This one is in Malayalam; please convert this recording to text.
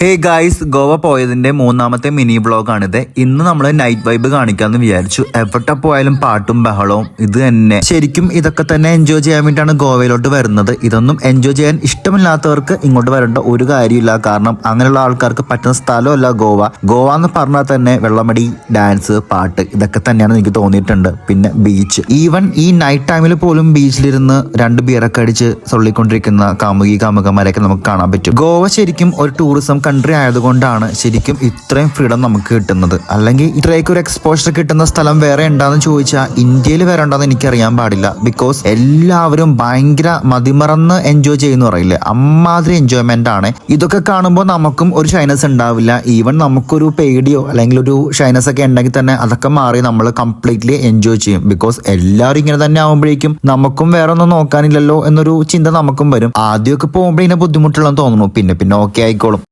ഹേ ഗായ്സ്, ഗോവ പോയതിന്റെ മൂന്നാമത്തെ മിനി വ്ളോഗാണിത്. ഇന്ന് നമ്മൾ നൈറ്റ് വൈബ് കാണിക്കാന്ന് വിചാരിച്ചു. എവിടെ പോയാലും പാട്ടും ബഹളവും ഇത് തന്നെ. ശരിക്കും ഇതൊക്കെ തന്നെ എൻജോയ് ചെയ്യാൻ വേണ്ടിയിട്ടാണ് ഗോവയിലോട്ട് വരുന്നത്. ഇതൊന്നും എൻജോയ് ചെയ്യാൻ ഇഷ്ടമില്ലാത്തവർക്ക് ഇങ്ങോട്ട് വരേണ്ട ഒരു കാര്യമില്ല. കാരണം അങ്ങനെയുള്ള ആൾക്കാർക്ക് പറ്റുന്ന സ്ഥലമല്ല ഗോവ. ഗോവ എന്ന് പറഞ്ഞാൽ തന്നെ വെള്ളമടി, ഡാൻസ്, പാട്ട് ഇതൊക്കെ തന്നെയാണ് എനിക്ക് തോന്നിയിട്ടുണ്ട്. പിന്നെ ബീച്ച്, ഈവൻ ഈ നൈറ്റ് ടൈമിൽ പോലും ബീച്ചിലിരുന്ന് 2 ബിയറൊക്കെ അടിച്ച് സൊള്ളിക്കൊണ്ടിരിക്കുന്ന കാമുകന്മാരെയൊക്കെ നമുക്ക് കാണാൻ പറ്റും. ഗോവ ശരിക്കും ഒരു ടൂറിസം കൺട്രി ആയതുകൊണ്ടാണ് ശരിക്കും ഇത്രയും ഫ്രീഡം നമുക്ക് കിട്ടുന്നത്. അല്ലെങ്കിൽ ഇത്രയൊക്കെ ഒരു എക്സ്പോഷർ കിട്ടുന്ന സ്ഥലം വേറെ ഉണ്ടാന്ന് ചോദിച്ചാൽ ഇന്ത്യയിൽ വേറെ ഉണ്ടെന്ന് എനിക്കറിയാൻ പാടില്ല. ബിക്കോസ് എല്ലാവരും ഭയങ്കര മതിമറന്ന് എൻജോയ് ചെയ്യുന്ന പറയില്ലേ, അമ്മാതിരി എൻജോയ്മെന്റ് ആണ്. ഇതൊക്കെ കാണുമ്പോൾ നമുക്കും ഒരു ഷൈനസ് ഉണ്ടാവില്ല. ഈവൻ നമുക്കൊരു പേടിയോ അല്ലെങ്കിൽ ഒരു ഷൈനസ് ഒക്കെ ഉണ്ടെങ്കിൽ തന്നെ അതൊക്കെ മാറി നമ്മൾ കംപ്ലീറ്റ്ലി എൻജോയ് ചെയ്യും. ബിക്കോസ് എല്ലാവരും ഇങ്ങനെ തന്നെ ആവുമ്പോഴേക്കും നമുക്കും വേറെ ഒന്നും നോക്കാനില്ലല്ലോ എന്നൊരു ചിന്ത നമുക്കും വരും. ആദ്യമൊക്കെ പോകുമ്പോൾ ഇതിനെ ബുദ്ധിമുട്ടുള്ളതെന്ന് തോന്നുന്നു. പിന്നെ ഓക്കെ ആയിക്കോളും.